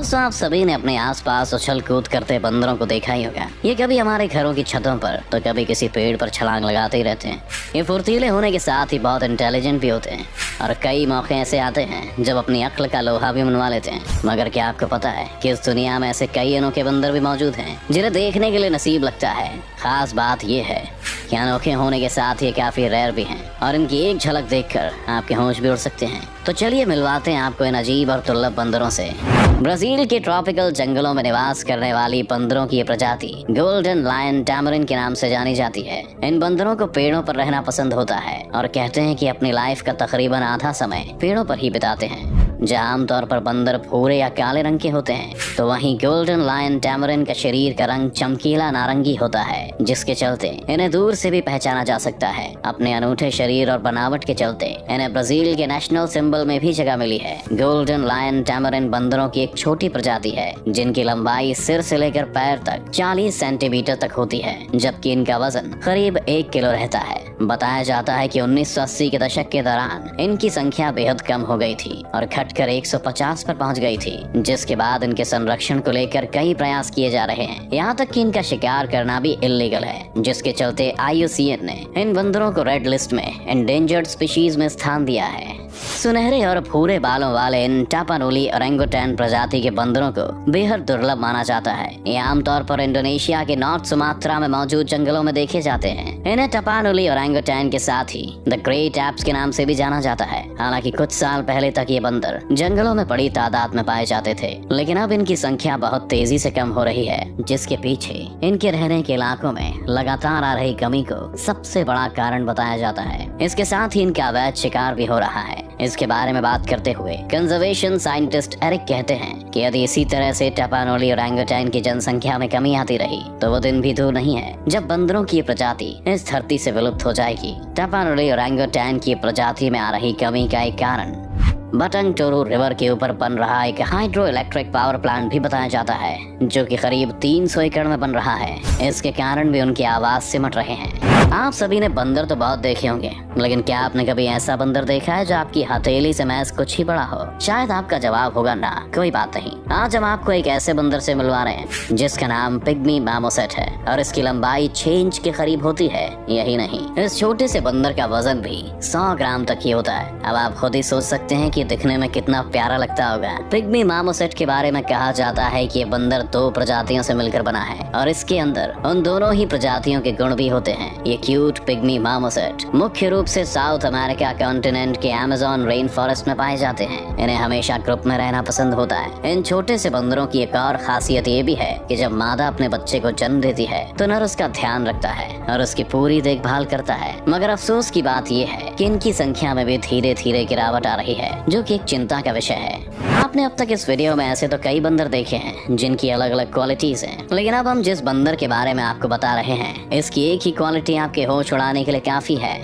दोस्तों, आप सभी ने अपने आसपास उछल कूद करते बंदरों को देखा ही होगा। ये कभी हमारे घरों की छतों पर तो कभी किसी पेड़ पर छलांग लगाते ही रहते हैं। ये फुर्तीले होने के साथ ही बहुत इंटेलिजेंट भी होते हैं और कई मौके ऐसे आते हैं जब अपनी अक्ल का लोहा भी मनवा लेते हैं। मगर क्या आपको पता है कि इस दुनिया में ऐसे कई अनोखे बंदर भी मौजूद हैं जिन्हें देखने के लिए नसीब लगता है। खास बात ये है कि अनोखे होने के साथ ये काफी रेयर भी हैं और इनकी एक झलक देखकर आपके होश भी उड़ सकते हैं। तो चलिए मिलवाते हैं आपको इन अजीब और दुर्लभ बंदरों से। ब्राजील के ट्रॉपिकल जंगलों में निवास करने वाली बंदरों की ये प्रजाति गोल्डन लायन टैमरिन के नाम से जानी जाती है। इन बंदरों को पेड़ों पर रहना पसंद होता है और कहते हैं कि अपनी लाइफ का तकरीबन आधा समय पेड़ों पर ही बिताते हैं। जहाँ आमतौर पर बंदर भूरे या काले रंग के होते हैं, तो वहीं गोल्डन लायन टैमरिन का शरीर का रंग चमकीला नारंगी होता है, जिसके चलते इन्हें दूर से भी पहचाना जा सकता है। अपने अनूठे शरीर और बनावट के चलते इन्हें ब्राजील के नेशनल सिंबल में भी जगह मिली है। गोल्डन लायन टैमरिन बंदरों की एक छोटी प्रजाति है जिनकी लंबाई सिर से लेकर पैर तक 40 सेंटीमीटर तक होती है, जबकि इनका वजन करीब 1 किलो रहता है। बताया जाता है कि 1980 के दशक के दौरान इनकी संख्या बेहद कम हो गई थी और घटकर 150 पर पहुंच गई थी, जिसके बाद इनके संरक्षण को लेकर कई प्रयास किए जा रहे हैं। यहाँ तक कि इनका शिकार करना भी इल्लीगल है, जिसके चलते IUCN ने इन बंदरों को रेड लिस्ट में एंडेंजर्ड स्पीशीज में स्थान दिया है। सुनहरे और भूरे बालों वाले इन टापानुली ओरंगुटैन प्रजाति के बंदरों को बेहद दुर्लभ माना जाता है। ये आमतौर पर इंडोनेशिया के नॉर्थ सुमात्रा में मौजूद जंगलों में देखे जाते हैं। इन्हें टापानुली ओरंगुटैन के साथ ही द ग्रेट एप्स के नाम से भी जाना जाता है। हालांकि कुछ साल पहले तक ये बंदर जंगलों में बड़ी तादाद में पाए जाते थे, लेकिन अब इनकी संख्या बहुत तेजी से कम हो रही है, जिसके पीछे इनके रहने के इलाकों में लगातार आ रही कमी को सबसे बड़ा कारण बताया जाता है। इसके साथ ही इनका अवैध शिकार भी हो रहा है। इसके बारे में बात करते हुए कंजर्वेशन साइंटिस्ट एरिक कहते हैं कि यदि इसी तरह से टापानुली ओरंगुटैन की जनसंख्या में कमी आती रही तो वो दिन भी दूर नहीं है जब बंदरों की प्रजाति इस धरती से विलुप्त हो जाएगी। टापानुली ओरंगुटैन की प्रजाति में आ रही कमी का एक कारण बटंग टोरू रिवर के ऊपर बन रहा एक हाइड्रो इलेक्ट्रिक पावर प्लांट भी बताया जाता है, जो कि करीब 300 एकड़ में बन रहा है। इसके कारण भी उनके आवास सिमट रहे हैं। आप सभी ने बंदर तो बहुत देखे होंगे, लेकिन क्या आपने कभी ऐसा बंदर देखा है जो आपकी हथेली से महज कुछ ही बड़ा हो? शायद आपका जवाब होगा ना। कोई बात नहीं, आज हम आपको एक ऐसे बंदर से मिलवा रहे हैं जिसका नाम पिग्मी मामोसेट है और इसकी लंबाई 6 इंच के करीब होती है। यही नहीं, इस छोटे से बंदर का वजन भी 100 ग्राम तक ही होता है। अब आप खुद ही सोच सकते हैं कि दिखने में कितना प्यारा लगता होगा। पिग्मी मामोसेट के बारे में कहा जाता है कि ये बंदर 2 प्रजातियों से मिलकर बना है और इसके अंदर उन दोनों ही प्रजातियों के गुण भी होते हैं। ये क्यूट पिग्मी मामोसेट मुख्य रूप से साउथ अमेरिका कॉन्टिनेंट के अमेज़न रेन फॉरेस्ट में पाए जाते हैं। इन्हें हमेशा ग्रुप में रहना पसंद होता है। इन छोटे से बंदरों की एक और खासियत ये भी है कि जब मादा अपने बच्चे को जन्म देती है तो नर उसका ध्यान रखता है और उसकी पूरी देखभाल करता है। मगर अफसोस की बात यह है कि इनकी संख्या में भी धीरे धीरे गिरावट आ रही है, जो कि एक चिंता का विषय है। आपने अब तक इस वीडियो में ऐसे तो कई बंदर देखे हैं जिनकी अलग अलग क्वालिटीज हैं, लेकिन अब हम जिस बंदर के बारे में आपको बता रहे हैं, इसकी एक ही क्वालिटी आपके होश उड़ाने के लिए काफी है।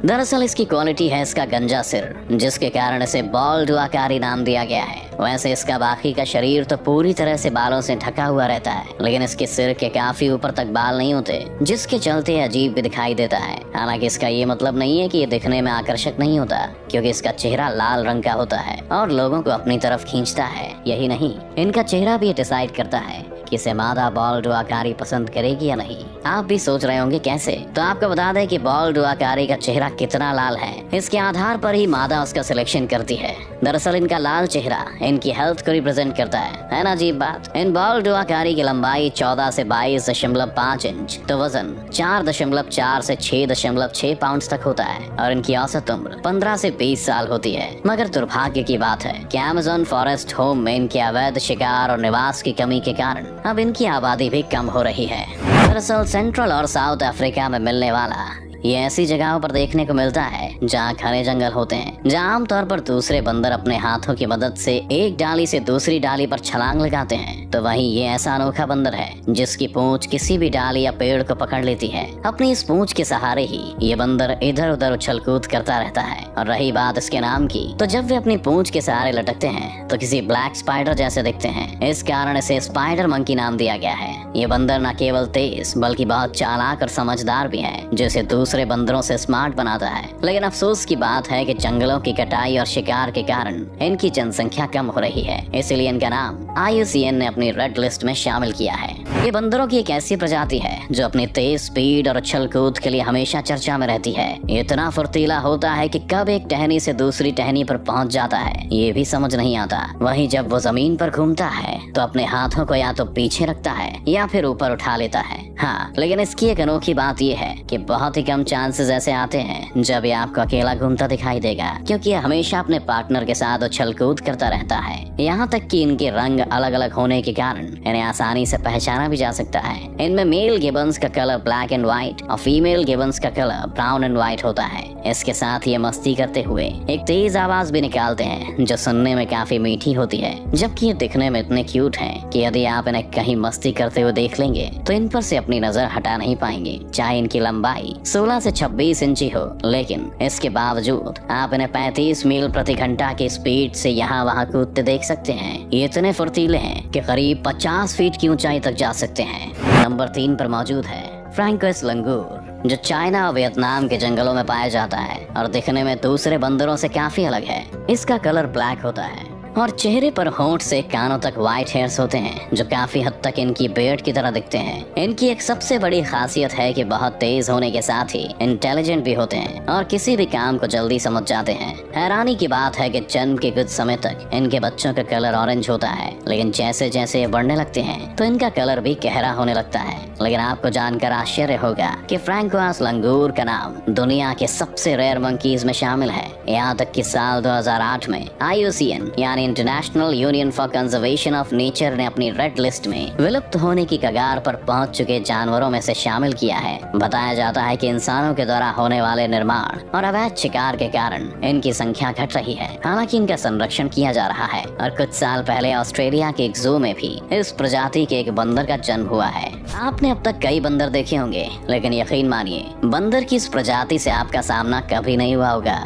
दरअसल इसकी क्वालिटी है इसका गंजा सिर, जिसके कारण इसे बॉल्ड आकारी नाम दिया गया है। वैसे इसका बाकी का शरीर तो पूरी तरह से बालों से ढका हुआ रहता है, लेकिन इसके सिर के काफी ऊपर तक बाल नहीं होते, जिसके चलते अजीब भी दिखाई देता है। हालांकि इसका ये मतलब नहीं है कि ये दिखने में आकर्षक नहीं होता, क्योंकि इसका चेहरा लाल रंग का होता है और लोगों को अपनी तरफ खींचता है। यही नहीं, इनका चेहरा भी डिसाइड करता है कि इसे मादा बॉल्ड आकारी पसंद करेगी या नहीं। आप भी सोच रहे होंगे कैसे, तो आपको बता दें कि बॉल्ड आकारी का चेहरा कितना लाल है, इसके आधार पर ही मादा उसका सिलेक्शन करती है। दरअसल इनका लाल चेहरा इनकी हेल्थ को रिप्रेजेंट करता है ना अजीब बात। इन बॉल्ड आकारी की लंबाई 14 से 22.5 इंच, तो वजन 4.4 से 6.6 पाउंड तक होता है और इनकी औसत उम्र 15 से 20 साल होती है। मगर दुर्भाग्य की बात है कि अमेज़न फॉरेस्ट होम में इनके अवैध शिकार और निवास की कमी के कारण अब इनकी आबादी भी कम हो रही है। दरअसल सेंट्रल और साउथ अफ्रीका में मिलने वाला ये ऐसी जगहों पर देखने को मिलता है जहाँ घने जंगल होते हैं, जहाँ आमतौर पर दूसरे बंदर अपने हाथों की मदद से एक डाली से दूसरी डाली पर छलांग लगाते हैं, तो वहीं ये ऐसा अनोखा बंदर है जिसकी पूंछ किसी भी डाली या पेड़ को पकड़ लेती है। अपनी इस पूंछ के सहारे ही ये बंदर इधर उधर उछल कूद करता रहता है। और रही बात इसके नाम की, तो जब वे अपनी पूंछ के सहारे लटकते हैं तो किसी ब्लैक स्पाइडर जैसे दिखते हैं। इस कारण इसे स्पाइडर मंकी नाम दिया गया है। ये बंदर न केवल तेज बल्कि बहुत चालाक और समझदार भी है, जो इसे दूसरे दूसरे बंदरों से स्मार्ट बनाता है। लेकिन अफसोस की बात है कि जंगलों की कटाई और शिकार के कारण इनकी जनसंख्या कम हो रही है, इसलिए इनका नाम IUCN ने अपनी रेड लिस्ट में शामिल किया है। ये बंदरों की एक ऐसी प्रजाति है जो अपनी तेज स्पीड और उछल कूद के लिए हमेशा चर्चा में रहती है। ये इतना फुर्तीला होता है कि कब एक टहनी से दूसरी टहनी पर पहुंच जाता है ये भी समझ नहीं आता। वहीं जब वो जमीन पर घूमता है तो अपने हाथों को या तो पीछे रखता है या फिर ऊपर उठा लेता है। हाँ, लेकिन इसकी एक अनोखी बात ये है कि बहुत ही कम चांसेस ऐसे आते हैं जब ये आपको अकेला घूमता दिखाई देगा, क्योंकि ये हमेशा अपने पार्टनर के साथ उछल कूद करता रहता है। यहाँ तक कि इनके रंग अलग अलग होने के कारण इन्हें आसानी से पहचाना भी जा सकता है। इनमें मेल गिबन्स का कलर ब्लैक एंड व्हाइट और फीमेल गिबन्स का कलर ब्राउन एंड व्हाइट होता है। इसके साथ ये मस्ती करते हुए एक तेज आवाज भी निकालते हैं जो सुनने में काफी मीठी होती है, जबकि ये दिखने में इतने क्यूट हैं कि यदि आप इन्हें कहीं मस्ती करते हुए देख लेंगे तो इन पर से अपनी नजर हटा नहीं पाएंगे। चाहे इनकी लंबाई 16 से 26 इंची हो, लेकिन इसके बावजूद आप इन्हें 35 मील प्रति घंटा की स्पीड से यहाँ वहाँ कूदते देख सकते हैं। ये इतने फुर्तीले हैं कि करीब 50 फीट की ऊंचाई तक जा सकते हैं। नंबर 3 पर मौजूद है फ्रैंकोइस लंगूर, जो चाइना और वियतनाम के जंगलों में पाया जाता है और दिखने में दूसरे बंदरों से काफी अलग है। इसका कलर ब्लैक होता है और चेहरे पर होंठ से कानों तक व्हाइट हेयर्स होते हैं जो काफी हद तक इनकी बेर्ड की तरह दिखते हैं। इनकी एक सबसे बड़ी खासियत है कि बहुत तेज होने के साथ ही इंटेलिजेंट भी होते हैं और किसी भी काम को जल्दी समझ जाते हैं। हैरानी की बात है कि जन्म के कुछ समय तक इनके बच्चों का कलर ऑरेंज होता है, लेकिन जैसे जैसे ये बढ़ने लगते हैं तो इनका कलर भी गहरा होने लगता है। लेकिन आपको जानकर आश्चर्य होगा कि फ्रैंकोइस लंगूर का नाम दुनिया के सबसे रेयर मंकीज में शामिल है। यहाँ तक कि साल 2008 में IUCN यानी international union for conservation of nature ने अपनी रेड लिस्ट में विलुप्त होने की कगार पर पहुंच चुके जानवरों में से शामिल किया है। बताया जाता है कि इंसानों के द्वारा होने वाले निर्माण और अवैध शिकार के कारण इनकी संख्या घट रही है। हालांकि इनका संरक्षण किया जा रहा है और कुछ साल पहले ऑस्ट्रेलिया के एक जू में भी इस प्रजाति के एक बंदर का जन्म हुआ है। आपने अब तक कई बंदर देखे होंगे, लेकिन यकीन मानिए बंदर की इस प्रजाति से आपका सामना कभी नहीं हुआ होगा।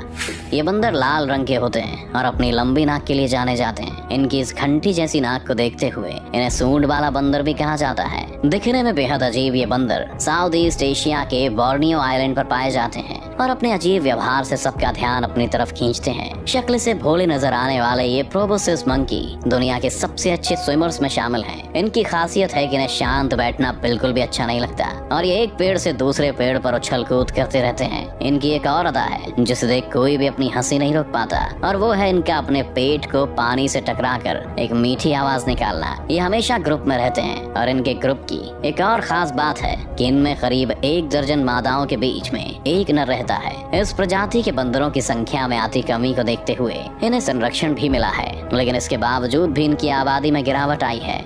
ये बंदर लाल रंग के होते हैं और अपनी लंबी नाक के लिए जाने जाते हैं। इनकी इस घंटी जैसी नाक को देखते हुए इन्हें सूंड वाला बंदर भी कहा जाता है। दिखने में बेहद अजीब ये बंदर साउथ ईस्ट एशिया के बोर्नियो आइलैंड पर पाए जाते हैं और अपने अजीब व्यवहार से सबका ध्यान अपनी तरफ खींचते हैं। शक्ल से भोले नजर आने वाले ये प्रोबोसिस मंकी दुनिया के सबसे अच्छे स्विमर्स में शामिल हैं। इनकी खासियत है कि इन्हें शांत बैठना बिल्कुल भी अच्छा नहीं लगता और ये एक पेड़ से दूसरे पेड़ पर उछल कूद करते रहते हैं। इनकी एक और अदा है जिसे देख कोई भी अपनी हंसी नहीं रोक पाता, और वो है इनका अपने पेट को पानी से टकराकर एक मीठी आवाज निकालना। ये हमेशा ग्रुप में रहते हैं और इनके ग्रुप की एक और खास बात है कि इनमें करीब 1 दर्जन मादाओं के बीच में एक नर रहता है। इस प्रजाति के बंदरों की संख्या में आती कमी को देखते हुए इन्हें संरक्षण भी मिला है, लेकिन इसके बावजूद भी इनकी आबादी में गिरावट आई है।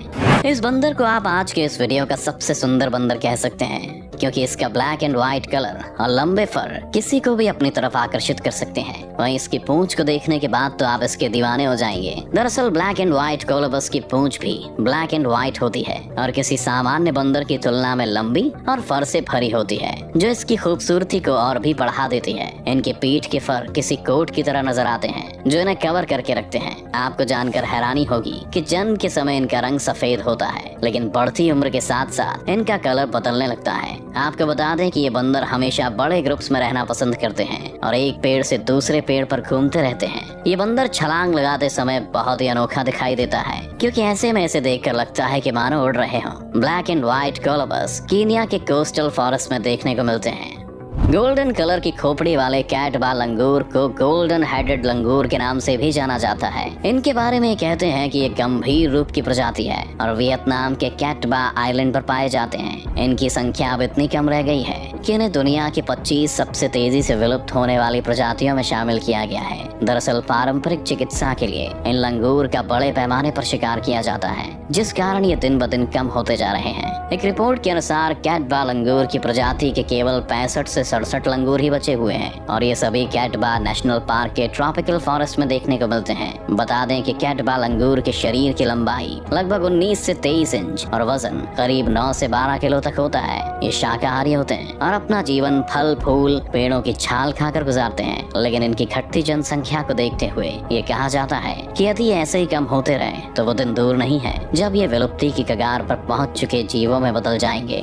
इस बंदर को आप आज के इस वीडियो का सबसे सुंदर बंदर कह सकते हैं, क्योंकि इसका ब्लैक एंड व्हाइट कलर और लंबे फर किसी को भी अपनी तरफ आकर्षित कर सकते हैं। वहीं इसकी पूंछ को देखने के बाद तो आप इसके दीवाने हो जाएंगे। दरअसल ब्लैक एंड व्हाइट कोलोबस की पूंछ भी ब्लैक एंड व्हाइट होती है और किसी सामान्य बंदर की तुलना में लंबी और फर से भरी होती है, जो इसकी खूबसूरती को और भी बढ़ा देती है। इनके पीठ के फर किसी कोट की तरह नजर आते हैं जो इन्हें कवर करके रखते हैं। आपको जानकर हैरानी होगी कि जन्म के समय इनका रंग सफेद होता है, लेकिन बढ़ती उम्र के साथ साथ इनका कलर बदलने लगता है। आपको बता दें कि ये बंदर हमेशा बड़े ग्रुप्स में रहना पसंद करते हैं और एक पेड़ से दूसरे पेड़ पर घूमते रहते हैं। ये बंदर छलांग लगाते समय बहुत ही अनोखा दिखाई देता है, क्योंकि ऐसे में इसे देखकर लगता है कि मानो उड़ रहे हों। Black and white colobus Kenya के कोस्टल फॉरेस्ट में देखने को मिलते हैं। गोल्डन कलर की खोपड़ी वाले कैटबा लंगूर को गोल्डन हेडेड लंगूर के नाम से भी जाना जाता है। इनके बारे में कहते हैं कि ये गंभीर रूप की प्रजाति है और वियतनाम के कैटबा आइलैंड पर पाए जाते हैं। इनकी संख्या अब इतनी कम रह गई है कि इन्हें दुनिया की 25 सबसे तेजी से विलुप्त होने वाली प्रजातियों में शामिल किया गया है। दरअसल पारंपरिक चिकित्सा के लिए इन लंगूर का बड़े पैमाने पर शिकार किया जाता है, जिस कारण ये दिन ब दिन कम होते जा रहे हैं। एक रिपोर्ट के अनुसार कैटबा लंगूर की प्रजाति के केवल 65 से 67 लंगूर ही बचे हुए हैं और ये सभी कैटबा नेशनल पार्क के ट्रॉपिकल फॉरेस्ट में देखने को मिलते हैं। बता दें कि कैटबा लंगूर के शरीर की लंबाई लगभग 19 से 23 इंच और वजन करीब 9 से 12 किलो तक होता है। ये शाकाहारी होते हैं और अपना जीवन फल फूल पेड़ों की छाल खाकर गुजारते हैं, लेकिन इनकी घटती जनसंख्या को देखते हुए ये कहा जाता है कि यदि ऐसे ही कम होते रहे तो वो दिन दूर नहीं है जब ये विलुप्ति की कगार पर पहुंच चुके जीवों में बदल जाएंगे।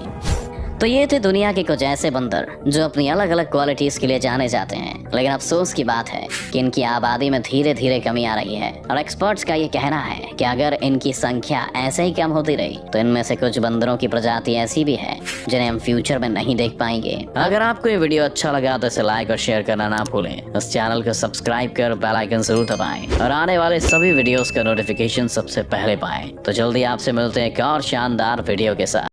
तो ये थे दुनिया के कुछ ऐसे बंदर जो अपनी अलग अलग क्वालिटीज के लिए जाने जाते हैं, लेकिन अफसोस की बात है कि इनकी आबादी में धीरे धीरे कमी आ रही है। और एक्सपर्ट्स का ये कहना है कि अगर इनकी संख्या ऐसे ही कम होती रही तो इनमें से कुछ बंदरों की प्रजाति ऐसी भी है जिन्हें हम फ्यूचर में नहीं देख पाएंगे। अगर आपको ये वीडियो अच्छा लगा तो इसे लाइक और शेयर करना ना भूलें। इस चैनल को सब्सक्राइब कर बेल आइकन जरूर दबाएं और आने वाले सभी वीडियोस का नोटिफिकेशन सबसे पहले पाएं। तो जल्दी आपसे मिलते हैं एक और शानदार वीडियो के साथ।